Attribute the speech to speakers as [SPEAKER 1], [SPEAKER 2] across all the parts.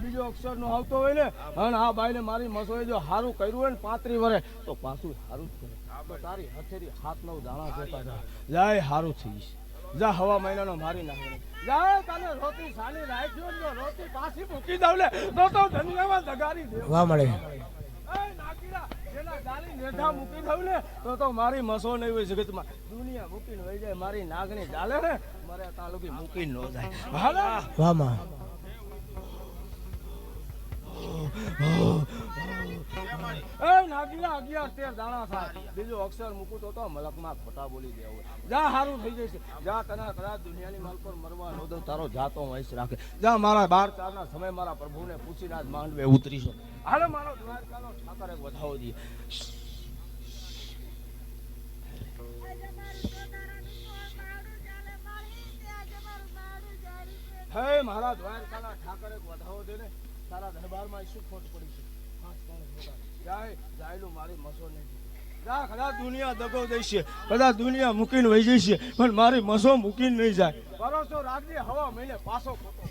[SPEAKER 1] બીજો અક્ષર નો આવતો હોય ને અને આ બાઈ ને મારી મસોએ જો સારું કર્યું હોય ને 35 વર્ષે તો પાછું સારું જ કરે. તો તારી હથેરી 7-9 દાણા જોતા જાય સારું થઈ જા. હવા મહિનાનો મારી નાખે જાય તને રોટી સાની રાખ્યો ને રોટી પાછી મૂકી દઉં લે તો ધનિયામાં દગારી દે.
[SPEAKER 2] વાહ મળે
[SPEAKER 1] એ નાકીડા જેના ગાલી નેઠા મૂકી દઉં ને તો મારી મસો નહીં હોય જગતમાં. દુનિયા મૂકીને વહી જાય મારી નાગની ચાલે ને મારે તાલુકી મૂકીને ન જાય. હાલો
[SPEAKER 2] વાહ માં
[SPEAKER 1] એ નાગીના 11-13 દાણા થાય બીજો અક્ષર મૂકું તો મલકમાં ખોટા બોલી દેવું. જા સારું થઈ જશે. જા તને કદાચ દુનિયાની માલ પર મરવા નો દઉં તારો જાતો વંશ રાખે. જા મારા 12-4 ના સમય મારા પ્રભુને પૂછીને આજ માંડવે ઉતરીશો. હાલે મારો દ્વારકાનો ઠાકર એક વધાવો દઈએ. હે મારા દ્વારકાના ઠાકર એક વધાવો દે ને તારા દરબારમાં શું ખોટ પડી છે. જાયલું મારી મસો નહીં જા. કદાચ દુનિયા દગો દેશે કદાચ દુનિયા મૂકીને વહી જશે પણ મારી મસો મૂકીને નહીં જાય. ભરોસો રાખજે હવા મહિને પાછો ખોટો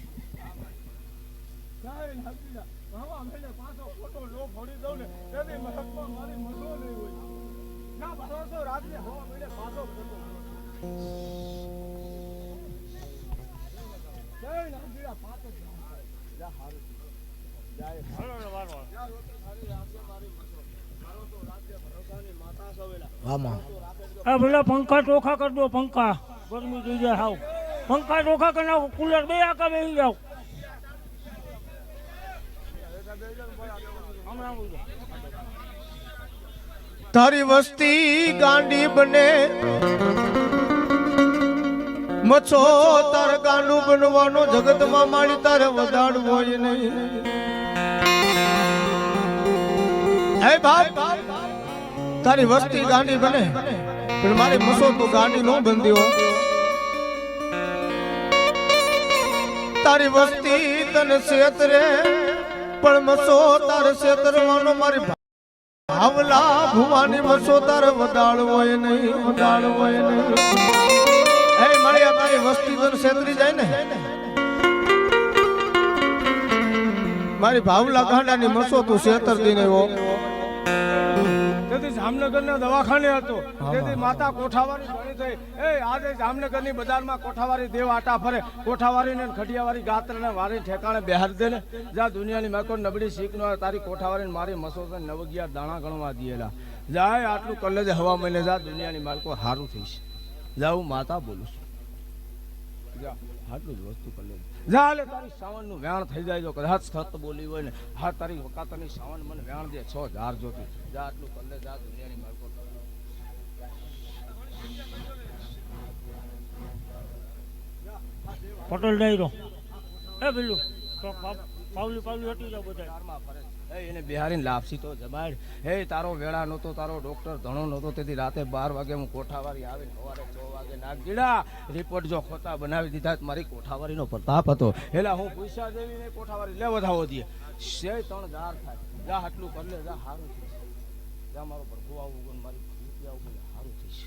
[SPEAKER 1] હવા મહિને પાછો ખોટો લો ફોડી દઉં ને તેથી મહકમાં મારી મસો નહીં હોય. ના ભરોસો રાખજે હવા મહિને પાછો ખોટો. જય નાગીરા પાંચ જ જા હારું જાય.
[SPEAKER 3] ભલે પંખા ચોખા કરી દો. પંખા ગરમી થઈ જાય હાવ. પંખા ચોખા કરી નાખો. કુલર બે આકા બેસી જાવ.
[SPEAKER 2] તારી વસ્તી ગાંડી બને મચ્છો તાર ગાંડું બનવાનો જગતમાં મારી તારે વધાડવું હોય નહીં. હે બાપ તારી વસ્તી ગાંડી બને પણ મારી મસો તું ગાંડી નો બંધી હો. તારી વસ્તી તને છેતરે પણ મસો તારે છેતરવાનો મારી ભાવલા ભુવાની મસો તારે વધાડવું હોય નહીં. વધાડવું હોય નહીં. હે મળ્યા મારી વસ્તી તને છેતરી જાય ને મારી ભાવલા ગાંડાની મસો તું છેતરતી નહીં હો.
[SPEAKER 1] તેથી જામનગરના દવાખાને હતો તેથી માતા કોઠાવારી ભણી થઈ. એ આજે જામનગરની બજારમાં કોઠાવારી દેવ આટા ફરે. કોઠાવારીને ખડિયાવારી ગાત્રને વારી ઠેકાણે બેહાર દે ને જા દુનિયાની માકો નબળી શીખ નો તારી કોઠાવારીને મારી મસો 9-11 દાણા ગણવા દિયેલા. જાય આટલું કલેજે હવા મહિને જા દુનિયાની માલકો હારું થઈશ. જાઉં માતા બોલું છું જા આટલું જ વસ્તુ કલેજ જા. લે તારી સાવનનું વેણ થઈ જાય જો કદાચ સત બોલી હોય ને હા તારી વકાતની સાવન મને વેણ દે 6000 જોતી. જા આટલું કલે જા દુનિયાની માલકો.
[SPEAKER 3] પટેલ ડાયરો એ પેલું પાવલી પાવલી હટી જાવ બધા.
[SPEAKER 1] એને બિહારીને લાપસી તો જમાડ. હે તારો વેળા નહોતો તારો ડોક્ટર ધણો નહોતો તેથી રાતે 12 વાગે હું કોઠાવારી આવીને સવારે 6 વાગે નાગીડા રિપોર્ટ જો ખોટા બનાવી દીધા મારી કોઠાવારીનો પ્રતાપ હતો. એટલે હું પૈસા દેવીને કોઠાવારી લે વધાવો દઈએ 3000 થાય. જા આટલું કર લે જા સારું થઈશ. જા મારો પ્રભુ આવું મારી રૂપિયા આવું સારું થઈશ.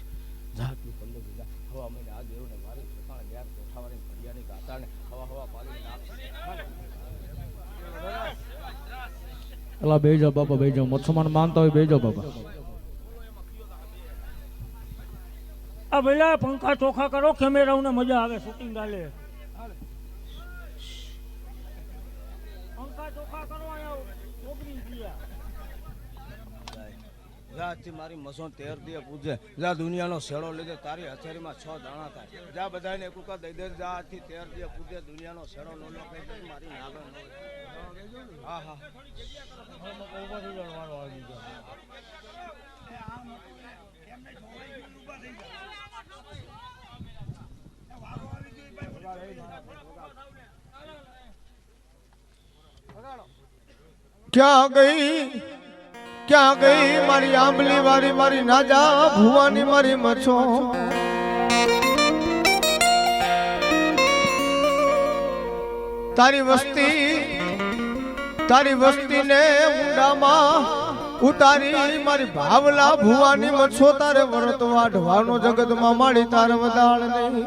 [SPEAKER 1] જા આટલું કર લે જા. હવા મહિને આ દેવને મારી ઠેકાણે યાર કોઠાવારી ઘડિયાની ગાતાને હવા પાડીને નાખશે.
[SPEAKER 3] એલા બે જાઓ બાપા બે જાઓ. મુસલમાન માનતા હોય બે જાઓ બાપા. આ પેલા પંખા ચોખા કરો કેમેરાઓને મજા આવે શૂટિંગ ચાલે. પંખા ચોખા કરો
[SPEAKER 1] જા મારી મસો 13 દી પૂજે. જા દુનિયાનો શેડો લીધે તારી હથેળીમાં 6 દાણા થાય. જા બધાને એક વખત દઈ દે. જા આથી 13 દી પૂજે દુનિયાનો શેડો નો લો કહી દે મારી નાગર નો. હા હા
[SPEAKER 2] ક્યાં ગઈ મારી આંબલી વાળી મારી નાજા ભુવાની મારી મચ્છો. તારી વસ્તીને ઊંડામાં ઉતારી મારી ભાવલા ભુવાની મચ્છો તારે વરત વાઢવાનો જગતમાં માડી તારે વધાળ નહીં.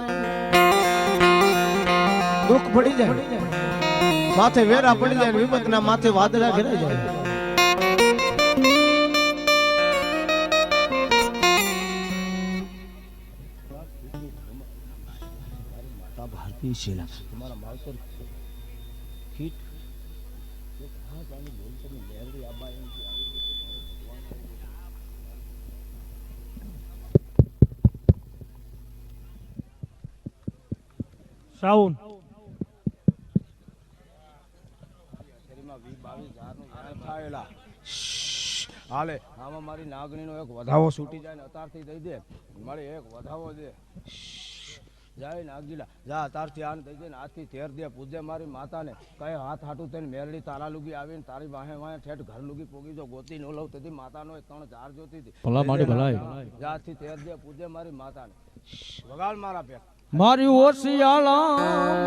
[SPEAKER 2] દુઃખ પડી જાય માથે વેરા પડી જાય વિપતના માથે વાદળા ઘેરાઈ જાય.
[SPEAKER 1] ભારતીય શીલા તમારા માવતર કીટ
[SPEAKER 3] સાઉન્ડ
[SPEAKER 1] હાલે આમાં મારી નાગણીનો એક વધાવો છૂટી જાય ને અતારથી દઈ દે મારે એક વધાવો દે જાય નાગજીલા જા અતારથી આને દઈ દે ને આજથી તેર દે પૂજે મારી માતાને કઈ હાથ હાટું થઈને મેરડી તારા લુગી આવીને તારી વાહે વાહે ઠેઠ ઘર લુગી પોગી જો ગોતી ન લઉં તેથી માતાનો 3 જોતી હતી
[SPEAKER 4] ભલા મારી ભલાઈ
[SPEAKER 1] જા આજથી તેર દે પૂજે મારી માતાને વગાડ મારા પેટ
[SPEAKER 4] મારી ઓસિયાળા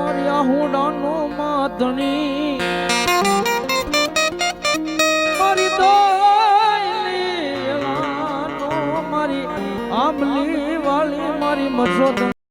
[SPEAKER 4] મારી આહુડાનો માધણી મારી દોયલી એલાનો મારી આંબલી વાળી મારી મસોદ